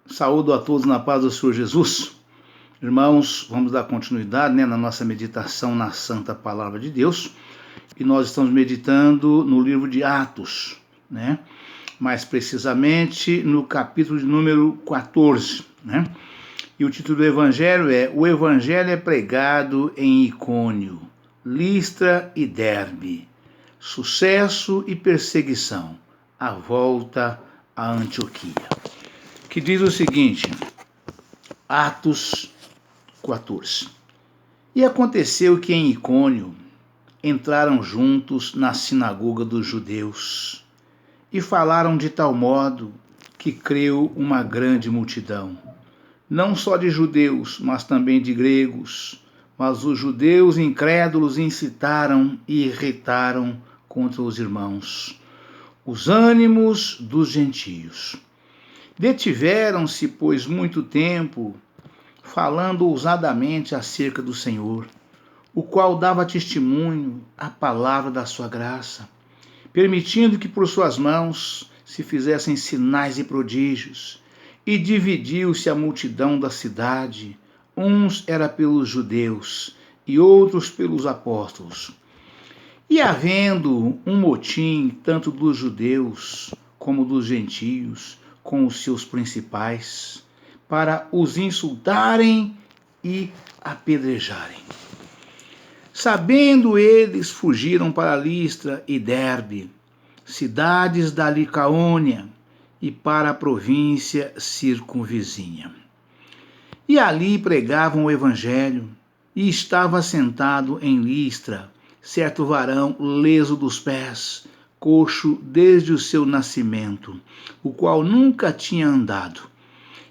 Saúdo a todos na paz do Senhor Jesus. Irmãos, vamos dar continuidade na nossa meditação na Santa Palavra de Deus. E nós estamos meditando no livro de Atos, mais precisamente no capítulo de número 14. E o título do Evangelho é O Evangelho é pregado em Icônio, Listra e Derbe. Sucesso e perseguição. A volta a Antioquia. Que diz o seguinte, Atos 14. E aconteceu que em Icônio entraram juntos na sinagoga dos judeus e falaram de tal modo que creu uma grande multidão, não só de judeus, mas também de gregos. Mas os judeus incrédulos incitaram e irritaram contra os irmãos os ânimos dos gentios. Detiveram-se, pois, muito tempo, falando ousadamente acerca do Senhor, o qual dava testemunho à palavra da sua graça, permitindo que por suas mãos se fizessem sinais e prodígios. E dividiu-se a multidão da cidade, uns era pelos judeus e outros pelos apóstolos. E havendo um motim tanto dos judeus como dos gentios, com os seus principais, para os insultarem e apedrejarem. Sabendo eles, fugiram para Listra e Derbe, cidades da Licaônia, e para a província circunvizinha. E ali pregavam o evangelho, e estava sentado em Listra certo varão leso dos pés, coxo desde o seu nascimento, o qual nunca tinha andado.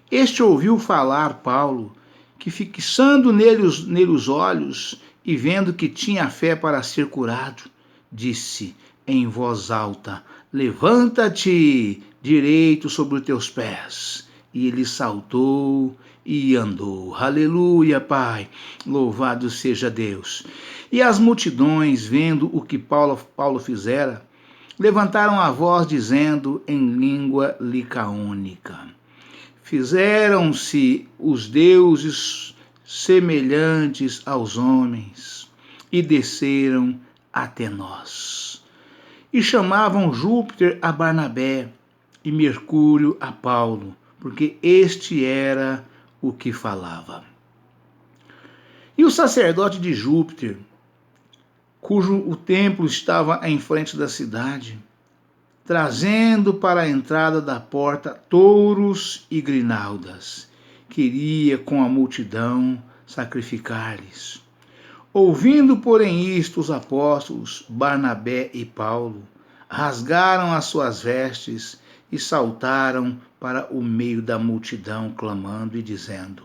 Este ouviu falar Paulo, que fixando nele os olhos e vendo que tinha fé para ser curado, disse em voz alta: levanta-te direito sobre os teus pés. E ele saltou e andou. Aleluia, Pai, louvado seja Deus. E as multidões, vendo o que Paulo fizera, levantaram a voz dizendo em língua licaônica: fizeram-se os deuses semelhantes aos homens e desceram até nós. E chamavam Júpiter a Barnabé e Mercúrio a Paulo, porque este era o que falava. E o sacerdote de Júpiter, cujo o templo estava em frente da cidade, trazendo para a entrada da porta touros e grinaldas, queria com a multidão sacrificar-lhes. Ouvindo, porém, isto, os apóstolos Barnabé e Paulo rasgaram as suas vestes e saltaram para o meio da multidão, clamando e dizendo: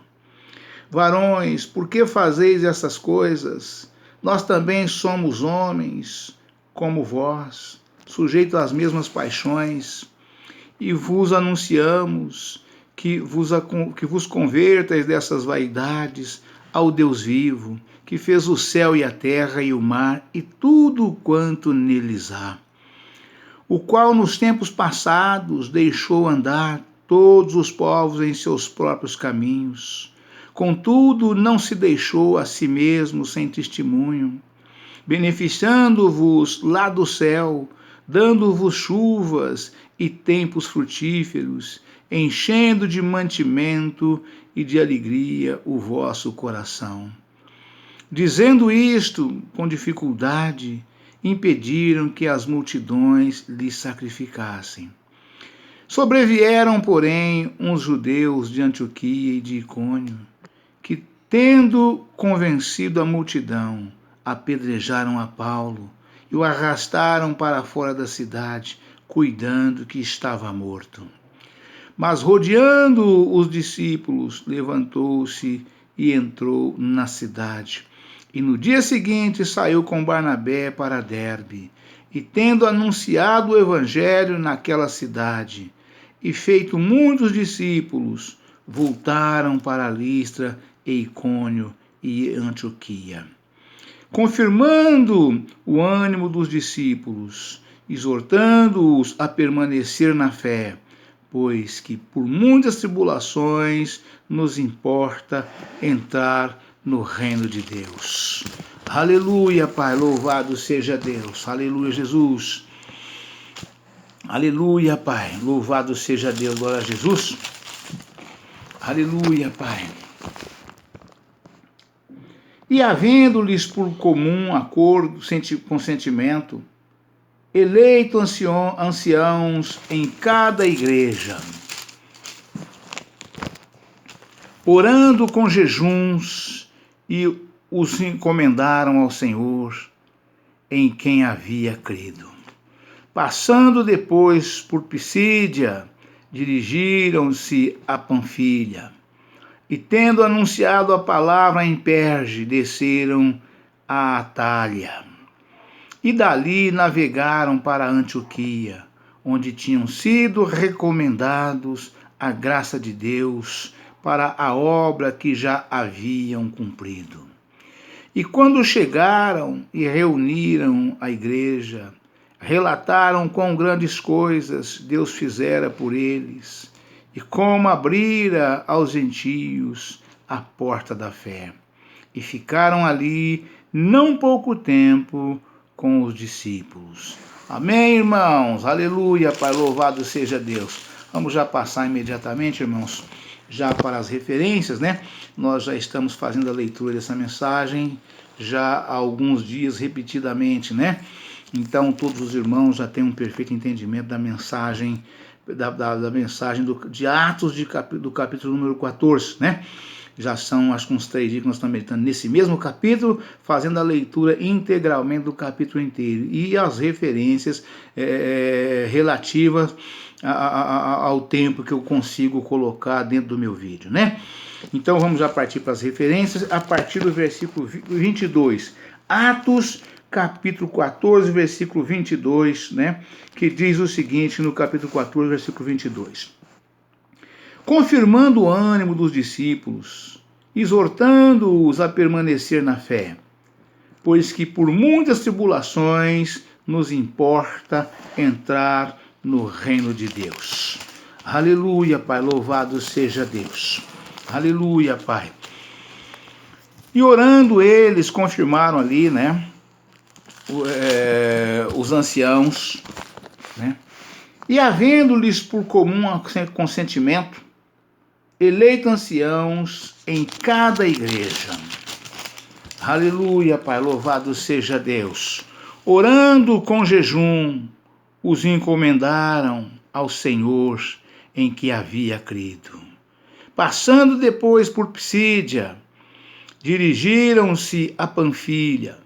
varões, por que fazeis essas coisas? Nós também somos homens, como vós, sujeitos às mesmas paixões, e vos anunciamos que vos convertais dessas vaidades ao Deus vivo, que fez o céu e a terra e o mar e tudo quanto neles há, o qual nos tempos passados deixou andar todos os povos em seus próprios caminhos. Contudo, não se deixou a si mesmo sem testemunho, beneficiando-vos lá do céu, dando-vos chuvas e tempos frutíferos, enchendo de mantimento e de alegria o vosso coração. Dizendo isto com dificuldade, impediram que as multidões lhe sacrificassem. Sobrevieram, porém, uns judeus de Antioquia e de Icônio, que, tendo convencido a multidão, apedrejaram a Paulo e o arrastaram para fora da cidade, cuidando que estava morto. Mas, rodeando os discípulos, levantou-se e entrou na cidade. E no dia seguinte saiu com Barnabé para Derbe, e tendo anunciado o evangelho naquela cidade, e feito muitos discípulos, voltaram para Listra e Icônio e Antioquia, confirmando o ânimo dos discípulos, exortando-os a permanecer na fé, pois que por muitas tribulações nos importa entrar no reino de Deus. Aleluia, Pai, louvado seja Deus. Aleluia, Jesus. Aleluia, Pai, louvado seja Deus. Glória a Jesus. Aleluia, Pai. E havendo-lhes por comum acordo, consentimento, eleito anciãos em cada igreja, orando com jejuns, e os encomendaram ao Senhor, em quem havia crido. Passando depois por Pisídia, dirigiram-se a Panfilha, e tendo anunciado a palavra em Perge, desceram a Atália. E dali navegaram para Antioquia, onde tinham sido recomendados a graça de Deus para a obra que já haviam cumprido. E quando chegaram e reuniram a igreja, relataram quão grandes coisas Deus fizera por eles, e como abrira aos gentios a porta da fé. E ficaram ali não pouco tempo com os discípulos. Amém, irmãos? Aleluia, Pai, louvado seja Deus. Vamos já passar imediatamente, irmãos, já para as referências, né? Nós já estamos fazendo a leitura dessa mensagem já há alguns dias repetidamente, né? Então todos os irmãos já têm um perfeito entendimento da mensagem, da mensagem de Atos do capítulo número 14, né? Já são, acho que uns 3 dias que nós estamos meditando nesse mesmo capítulo, fazendo a leitura integralmente do capítulo inteiro e as referências relativas ao tempo que eu consigo colocar dentro do meu vídeo, né? Então vamos já partir para as referências a partir do versículo 22. Atos, capítulo 14, versículo 22, né? Que diz o seguinte no capítulo 14, versículo 22. Confirmando o ânimo dos discípulos, exortando-os a permanecer na fé, pois que por muitas tribulações nos importa entrar no reino de Deus. Aleluia, Pai, louvado seja Deus. Aleluia, Pai. E orando eles, confirmaram ali, né, os anciãos, né, e havendo-lhes por comum consentimento, eleito anciãos em cada igreja. Aleluia, Pai, louvado seja Deus. Orando com jejum, os encomendaram ao Senhor em que havia crido. Passando depois por Pisídia, dirigiram-se a Panfilha,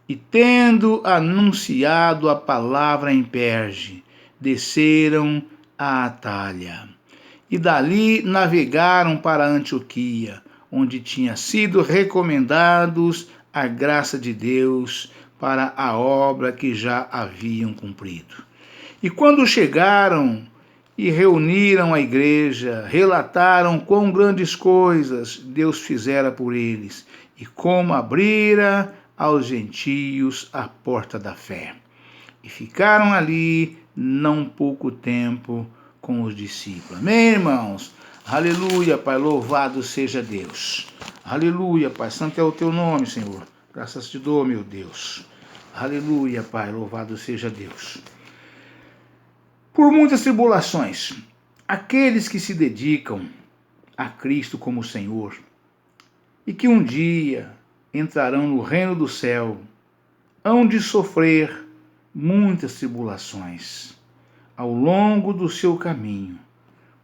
e tendo anunciado a palavra em Perge, desceram a Atália. E dali navegaram para Antioquia, onde tinham sido recomendados a graça de Deus para a obra que já haviam cumprido. E quando chegaram e reuniram a igreja, relataram quão grandes coisas Deus fizera por eles, e como abrira aos gentios a porta da fé. E ficaram ali não pouco tempo com os discípulos. Amém, irmãos? Aleluia, Pai, louvado seja Deus. Aleluia, Pai, santo é o teu nome, Senhor. Graças te dou, meu Deus. Aleluia, Pai, louvado seja Deus. Por muitas tribulações, aqueles que se dedicam a Cristo como Senhor e que um dia entrarão no reino do céu, hão de sofrer muitas tribulações ao longo do seu caminho,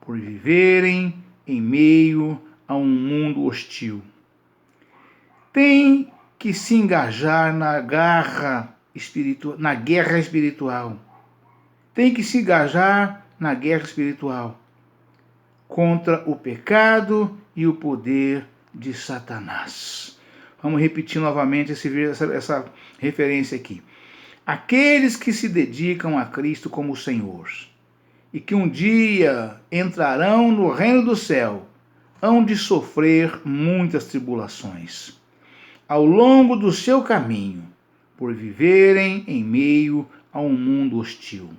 por viverem em meio a um mundo hostil. Tem que se engajar na guerra espiritual. Tem que se engajar na guerra espiritual contra o pecado e o poder de Satanás. Vamos repetir novamente essa referência aqui. Aqueles que se dedicam a Cristo como Senhor e que um dia entrarão no reino do céu, hão de sofrer muitas tribulações ao longo do seu caminho, por viverem em meio a um mundo hostil.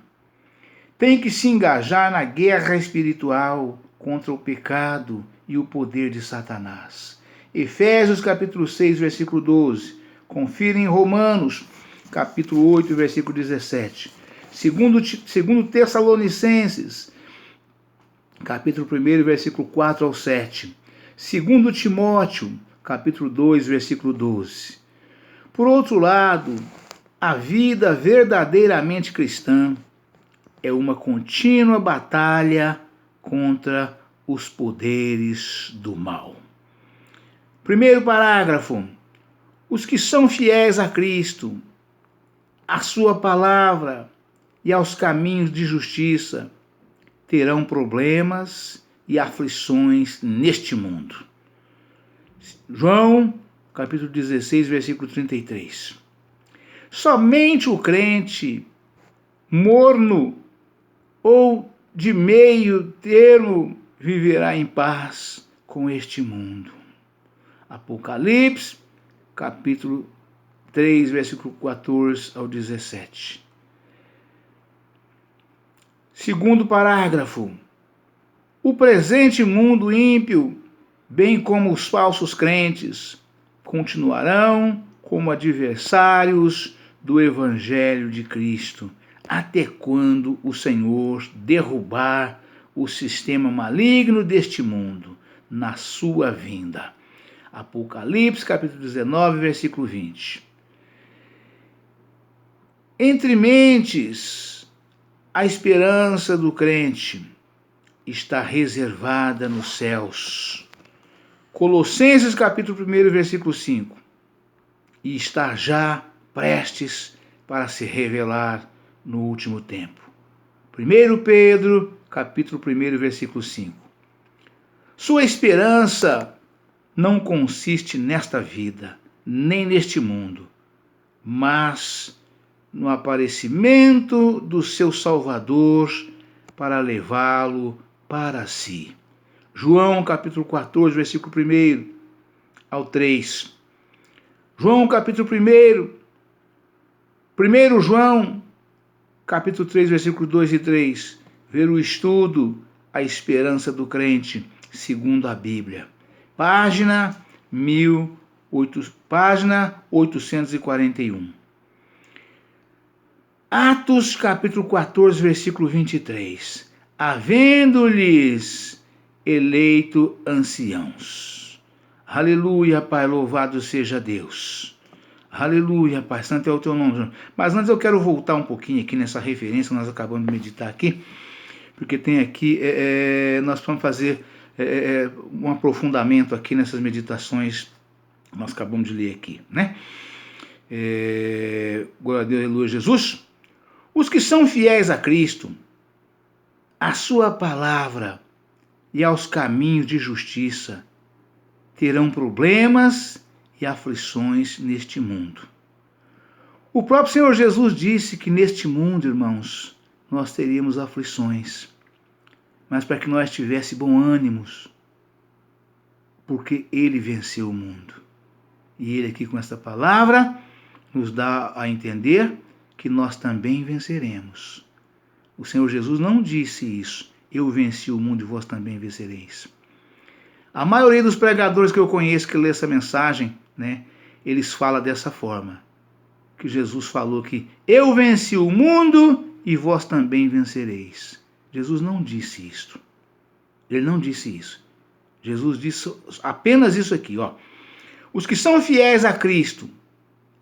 tem que se engajar na guerra espiritual contra o pecado e o poder de Satanás. Efésios capítulo 6, versículo 12. Confira em Romanos capítulo 8, versículo 17. Segundo Tessalonicenses, capítulo 1, versículo 4 ao 7. Segundo Timóteo, capítulo 2, versículo 12. Por outro lado, a vida verdadeiramente cristã é uma contínua batalha contra os poderes do mal. Primeiro parágrafo. Os que são fiéis a Cristo, à sua palavra e aos caminhos de justiça, terão problemas e aflições neste mundo. João, capítulo 16, versículo 33. Somente o crente morno ou de meio termo viverá em paz com este mundo. Apocalipse, capítulo 3, versículo 14 ao 17. Segundo parágrafo. O presente mundo ímpio, bem como os falsos crentes, continuarão como adversários do Evangelho de Cristo, até quando o Senhor derrubar o sistema maligno deste mundo na sua vinda. Apocalipse, capítulo 19, versículo 20. Entre mentes, a esperança do crente está reservada nos céus. Colossenses, capítulo 1, versículo 5. E está já prestes para se revelar no último tempo. 1 Pedro, capítulo 1, versículo 5. Sua esperança não consiste nesta vida, nem neste mundo, mas no aparecimento do seu Salvador para levá-lo para si. João capítulo 14, versículo 1 ao 3. João capítulo 1. 1 João capítulo 3, versículo 2 e 3. Ver o estudo, a esperança do crente, segundo a Bíblia. Página 841. Atos capítulo 14, versículo 23. Havendo-lhes eleito anciãos. Aleluia, Pai, louvado seja Deus. Aleluia, Pai, santo é o teu nome. Mas antes eu quero voltar um pouquinho aqui nessa referência que nós acabamos de meditar aqui, porque tem aqui, nós vamos fazer um aprofundamento aqui nessas meditações que nós acabamos de ler aqui, né? Glória a Deus, aleluia, Jesus. Os que são fiéis a Cristo, à sua palavra e aos caminhos de justiça, terão problemas e aflições neste mundo. O próprio Senhor Jesus disse que neste mundo, irmãos, nós teríamos aflições, mas para que nós tivéssemos bom ânimo, porque Ele venceu o mundo. E Ele aqui com esta palavra nos dá a entender que nós também venceremos. O Senhor Jesus não disse isso, eu venci o mundo e vós também vencereis. A maioria dos pregadores que eu conheço que lê essa mensagem, né, eles falam dessa forma, que Jesus falou que eu venci o mundo e vós também vencereis. Jesus não disse isto. Ele não disse isso. Jesus disse apenas isso aqui, ó. Os que são fiéis a Cristo,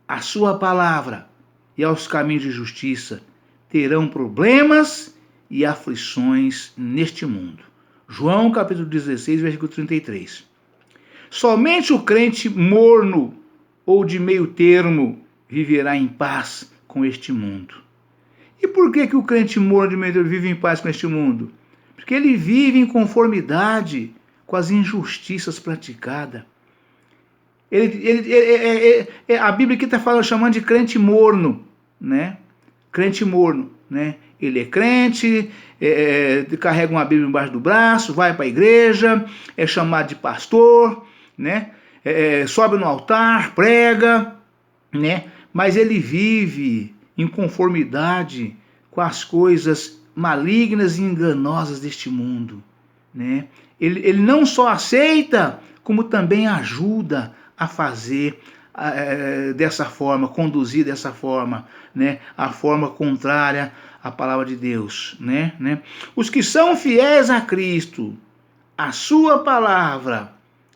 à sua palavra e aos caminhos de justiça, terão problemas e aflições neste mundo. João capítulo 16, versículo 33. Somente o crente morno ou de meio termo viverá em paz com este mundo. E por que o crente morno de meio termo vive em paz com este mundo? Porque ele vive em conformidade com as injustiças praticadas. A Bíblia aqui está chamando de crente morno, né? Crente morno, né? Ele é crente, carrega uma Bíblia embaixo do braço, vai para a igreja, é chamado de pastor, né? Sobe no altar, prega, né? Mas ele vive em conformidade com as coisas malignas e enganosas deste mundo, né? Ele não só aceita, como também ajuda a fazer dessa forma, conduzir dessa forma, né? A forma contrária à palavra de Deus, né? Os que são fiéis a Cristo, a sua palavra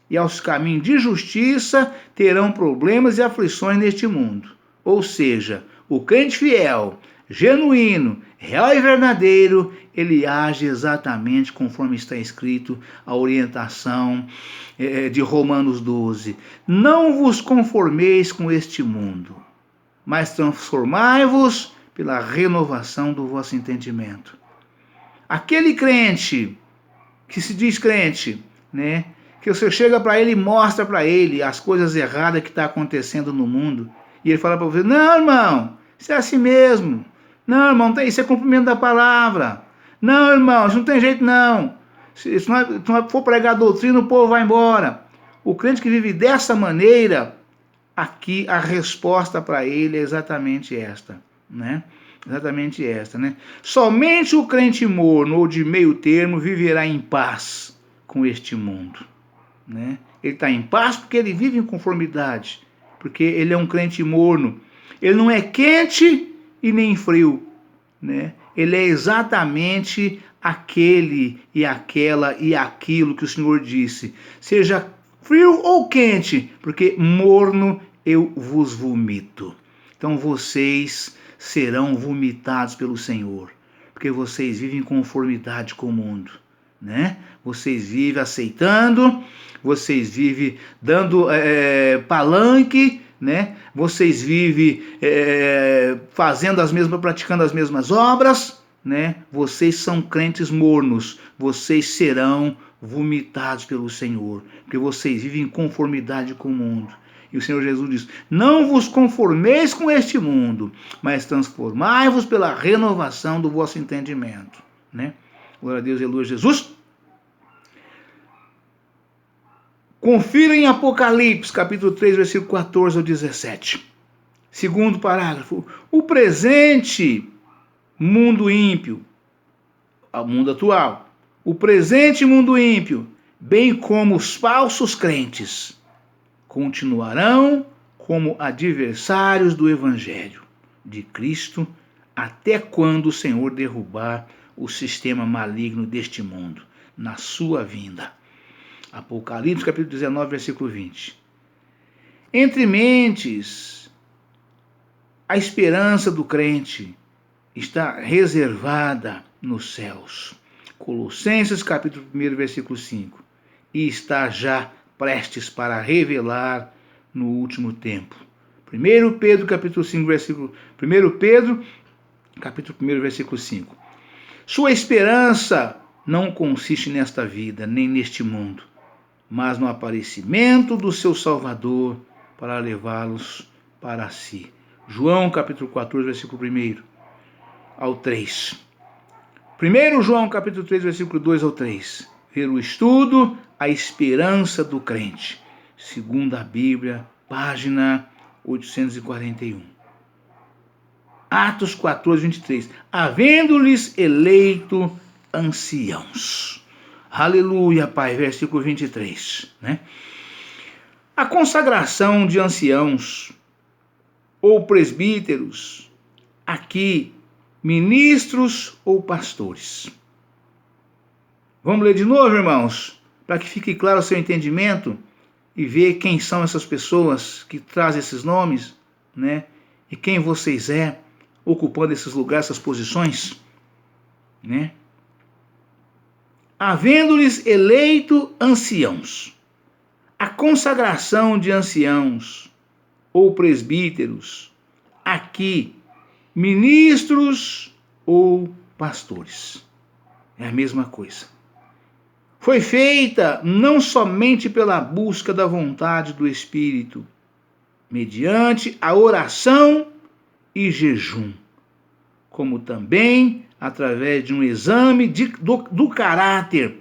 e aos caminhos de justiça terão problemas e aflições neste mundo. Ou seja, o crente fiel, genuíno, real e verdadeiro, ele age exatamente conforme está escrito a orientação de Romanos 12. Não vos conformeis com este mundo, mas transformai-vos pela renovação do vosso entendimento. Aquele crente que se diz crente, né? Que você chega para ele e mostra para ele as coisas erradas que estão acontecendo no mundo. E ele fala para você, não, irmão, isso é assim mesmo. Não, irmão, isso é cumprimento da palavra. Não, irmão, isso não tem jeito não. Se não for pregar doutrina, o povo vai embora. O crente que vive dessa maneira, aqui a resposta para ele é exatamente esta, né? Exatamente esta, né? Somente o crente morno ou de meio termo viverá em paz com este mundo, né? Ele está em paz porque ele vive em conformidade, porque ele é um crente morno. Ele não é quente e nem frio, né? Ele é exatamente aquele e aquela e aquilo que o Senhor disse. Seja frio ou quente, porque morno eu vos vomito. Então vocês serão vomitados pelo Senhor, porque vocês vivem em conformidade com o mundo, né? Vocês vivem aceitando, vocês vivem dando palanque, né? Vocês vivem fazendo praticando as mesmas obras, né? Vocês são crentes mornos, vocês serão vomitados pelo Senhor, porque vocês vivem em conformidade com o mundo. E o Senhor Jesus diz, não vos conformeis com este mundo, mas transformai-vos pela renovação do vosso entendimento, né? Glória a Deus, aleluia, Jesus. Confira em Apocalipse, capítulo 3, versículo 14 ao 17. Segundo parágrafo. O presente mundo ímpio, o mundo atual, o presente mundo ímpio, bem como os falsos crentes, continuarão como adversários do Evangelho de Cristo até quando o Senhor derrubar o sistema maligno deste mundo, na sua vinda. Apocalipse, capítulo 19, versículo 20. Entre mentes, a esperança do crente está reservada nos céus. Colossenses, capítulo 1, versículo 5. E está já prestes para revelar no último tempo. 1 Pedro, capítulo 5, versículo 1 Pedro, capítulo 1, versículo 5. Sua esperança não consiste nesta vida, nem neste mundo, mas no aparecimento do seu Salvador para levá-los para si. João, capítulo 14, versículo 1 ao 3. 1 João, capítulo 3, versículo 2 ao 3. Ver o estudo, a esperança do crente. Segundo a Bíblia, página 841. Atos 14, 23. Havendo-lhes eleito anciãos. Aleluia, Pai. Versículo 23. Né? A consagração de anciãos ou presbíteros, aqui, ministros ou pastores. Vamos ler de novo, irmãos, para que fique claro o seu entendimento e ver quem são essas pessoas que trazem esses nomes, né? E quem vocês ocupando esses lugares, essas posições, né? Havendo-lhes eleito anciãos. A consagração de anciãos ou presbíteros, aqui, ministros ou pastores. É a mesma coisa. Foi feita não somente pela busca da vontade do Espírito, mediante a oração e jejum, como também através de um exame do caráter,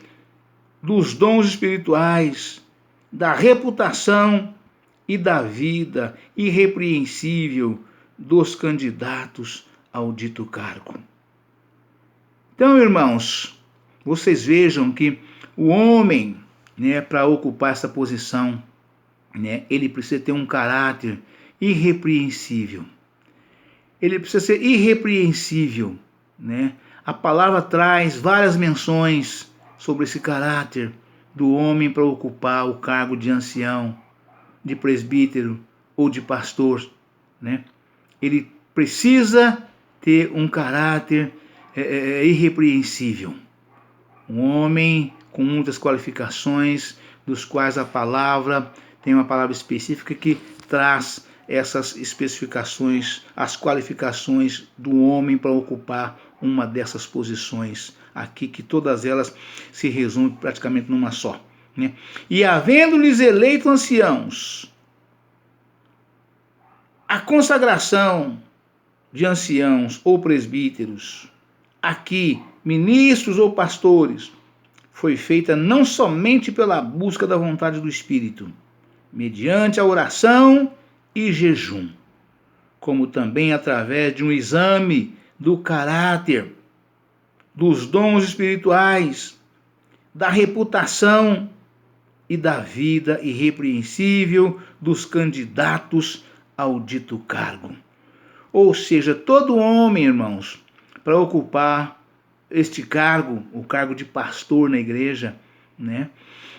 dos dons espirituais, da reputação e da vida irrepreensível dos candidatos ao dito cargo. Então, irmãos, vocês vejam que o homem, né, para ocupar essa posição, né, ele precisa ter um caráter irrepreensível. Ele precisa ser irrepreensível, né? A palavra traz várias menções sobre esse caráter do homem para ocupar o cargo de ancião, de presbítero ou de pastor, né? Ele precisa ter um caráter irrepreensível. Um homem com muitas qualificações, dos quais a palavra tem uma palavra específica que traz essas especificações, as qualificações do homem para ocupar uma dessas posições aqui, que todas elas se resumem praticamente numa só, né? E havendo-lhes eleito anciãos, a consagração de anciãos ou presbíteros, aqui, ministros ou pastores, foi feita não somente pela busca da vontade do Espírito, mediante a oração e jejum, como também através de um exame do caráter, dos dons espirituais, da reputação e da vida irrepreensível dos candidatos ao dito cargo. Ou seja, todo homem, irmãos, para ocupar este cargo, o cargo de pastor na igreja, né,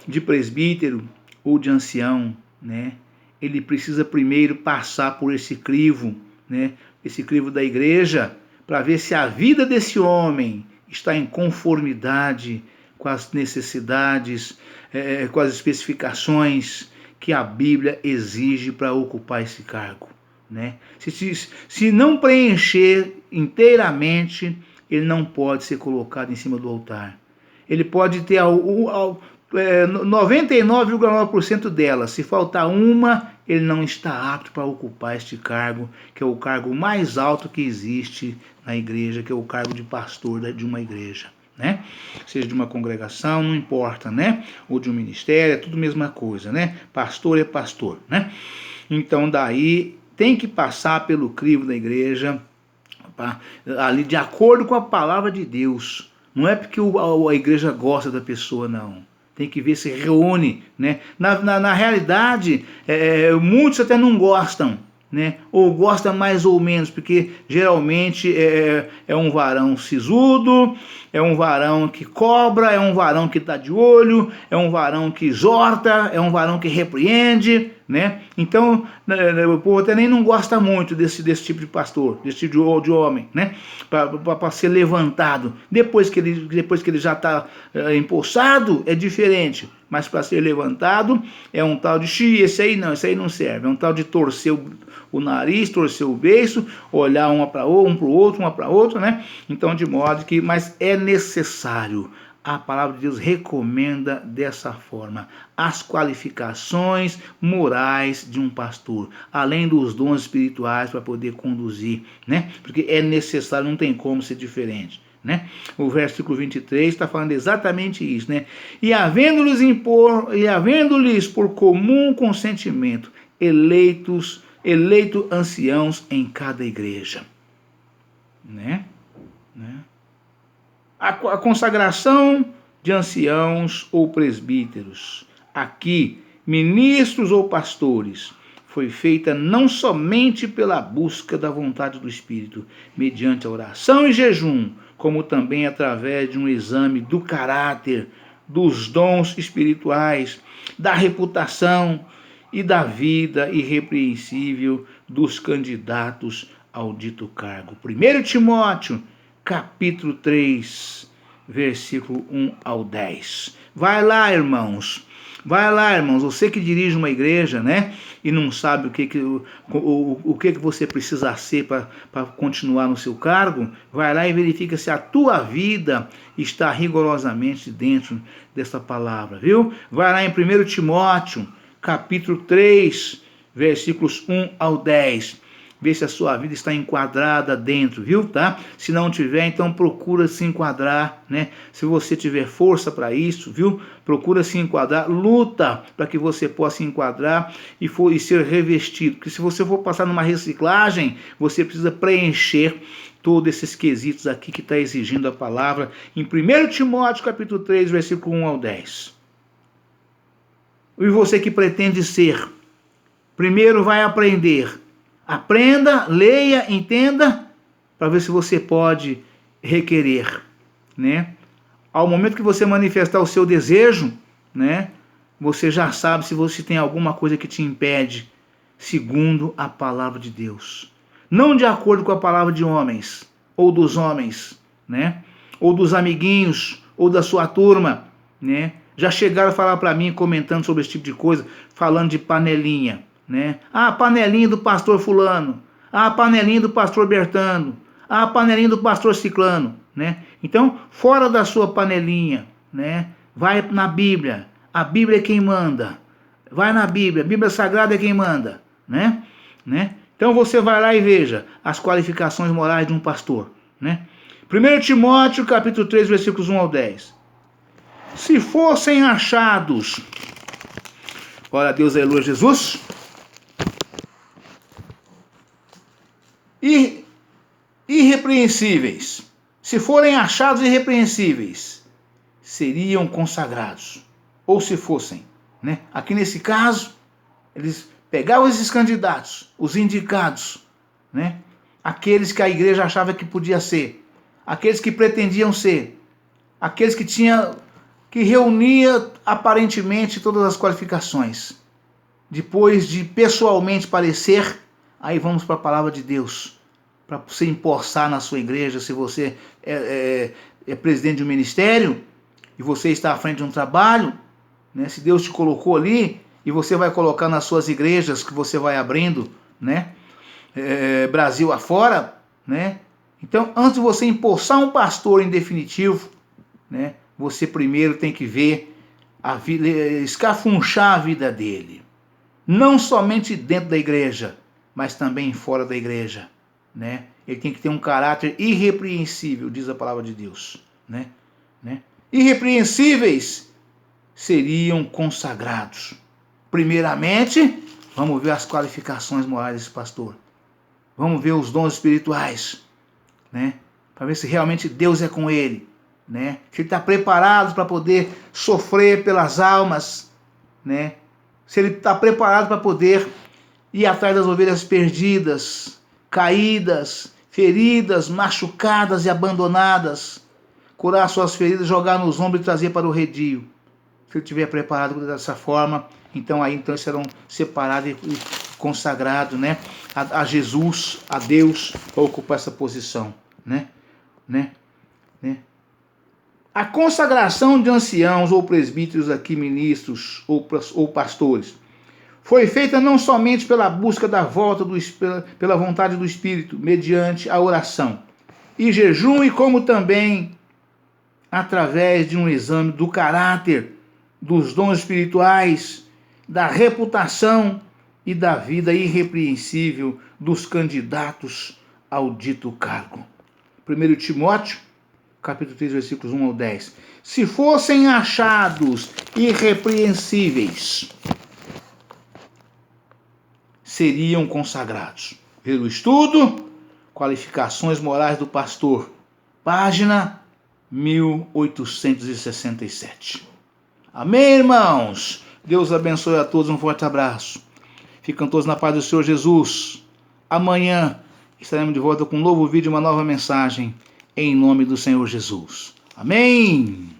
de presbítero ou de ancião, né, ele precisa primeiro passar por esse crivo, né, esse crivo da igreja, para ver se a vida desse homem está em conformidade com as necessidades, com as especificações que a Bíblia exige para ocupar esse cargo, né? Se não preencher inteiramente, ele não pode ser colocado em cima do altar. Ele pode ter 99,9% delas. Se faltar uma, ele não está apto para ocupar este cargo, que é o cargo mais alto que existe na igreja, que é o cargo de pastor de uma igreja, né? Seja de uma congregação, não importa, né? Ou de um ministério, é tudo a mesma coisa, né? Pastor é pastor, né? Então daí tem que passar pelo crivo da igreja, ali de acordo com a palavra de Deus. Não é porque a igreja gosta da pessoa, não. Tem que ver se reúne, né? Na realidade, muitos até não gostam, né? Ou gosta mais ou menos, porque geralmente é um varão sisudo, é um varão que cobra, é um varão que está de olho, é um varão que exorta, é um varão que repreende, né? Então o povo até nem não gosta muito desse tipo de pastor, desse tipo de homem, né? Para ser levantado. Depois que ele já está empossado, é diferente. Mas para ser levantado é um tal de esse aí não serve. É um tal de torcer o nariz, torcer o beiço, olhar um para o outro, uma para outra, né? Então, de modo que, mas é necessário. A palavra de Deus recomenda dessa forma as qualificações morais de um pastor, além dos dons espirituais para poder conduzir, né? Porque é necessário, não tem como ser diferente, né? O versículo 23 está falando exatamente isso, né? E havendo-lhes por comum consentimento eleito anciãos em cada igreja, né? A consagração de anciãos ou presbíteros, aqui, ministros ou pastores, foi feita não somente pela busca da vontade do Espírito, mediante a oração e jejum, como também através de um exame do caráter, dos dons espirituais, da reputação e da vida irrepreensível dos candidatos ao dito cargo. 1 Timóteo, capítulo 3, versículo 1 ao 10. Vai lá, irmãos. Você que dirige uma igreja, né? E não sabe o que você precisa ser para continuar no seu cargo, vai lá e verifica se a tua vida está rigorosamente dentro dessa palavra, viu? Vai lá em 1 Timóteo, capítulo 3, versículos 1 ao 10. Vê se a sua vida está enquadrada dentro, viu, tá? Se não tiver, então procura se enquadrar, né? Se você tiver força para isso, viu? Procura se enquadrar, luta para que você possa se enquadrar e ser revestido. Porque se você for passar numa reciclagem, você precisa preencher todos esses quesitos aqui que está exigindo a palavra em 1 Timóteo capítulo 3, versículo 1 ao 10. E você que pretende ser, primeiro vai aprender. Aprenda, leia, entenda, para ver se você pode requerer, né? Ao momento que você manifestar o seu desejo, né? Você já sabe se você tem alguma coisa que te impede, segundo a palavra de Deus. Não de acordo com a palavra de homens, ou dos homens, né? Ou dos amiguinhos, ou da sua turma, né? Já chegaram a falar para mim, comentando sobre esse tipo de coisa, falando de panelinha, né? Ah, panelinha do pastor fulano. Ah, panelinha do pastor Bertano. Ah, panelinha do pastor Ciclano, né? Então, fora da sua panelinha, né? Vai na Bíblia. A Bíblia é quem manda. Vai na Bíblia. A Bíblia Sagrada é quem manda, né? Então você vai lá e veja as qualificações morais de um pastor, né? 1 Timóteo, capítulo 3, versículos 1 ao 10. Se fossem achados, glória a Deus, aleluia, Jesus, irrepreensíveis, se forem achados irrepreensíveis, seriam consagrados. Ou se fossem, né? Aqui nesse caso, eles pegavam esses candidatos, os indicados, né? Aqueles que a igreja achava que podia ser, aqueles que pretendiam ser, aqueles que reunia aparentemente todas as qualificações. Depois de pessoalmente parecer, aí vamos para a palavra de Deus, para você empossar na sua igreja. Se você é presidente de um ministério e você está à frente de um trabalho, né? Se Deus te colocou ali e você vai colocar nas suas igrejas que você vai abrindo, né? Brasil afora, né? Então, antes de você empossar um pastor em definitivo, né? Você primeiro tem que ver a vida, escafunchar a vida dele. Não somente dentro da igreja, mas também fora da igreja, né? Ele tem que ter um caráter irrepreensível, diz a palavra de Deus, né? Irrepreensíveis seriam consagrados. Primeiramente, vamos ver as qualificações morais desse pastor. Vamos ver os dons espirituais, né? Para ver se realmente Deus é com ele, né? Se ele está preparado para poder sofrer pelas almas, né? Se ele está preparado para poder ir atrás das ovelhas perdidas, caídas, feridas, machucadas e abandonadas, curar suas feridas, jogar nos ombros e trazer para o redil. Se ele estiver preparado dessa forma, então serão separados e consagrados, né? A Jesus, a Deus, para ocupar essa posição, né? A consagração de anciãos ou presbíteros aqui, ministros ou pastores, foi feita não somente pela busca da volta pela vontade do Espírito, mediante a oração e jejum, e como também através de um exame do caráter, dos dons espirituais, da reputação e da vida irrepreensível dos candidatos ao dito cargo. 1 Timóteo, capítulo 3, versículos 1 ao 10. Se fossem achados irrepreensíveis, seriam consagrados. Pelo estudo, Qualificações Morais do Pastor, página 1867. Amém, irmãos? Deus abençoe a todos, um forte abraço. Ficam todos na paz do Senhor Jesus. Amanhã estaremos de volta com um novo vídeo, uma nova mensagem, em nome do Senhor Jesus. Amém?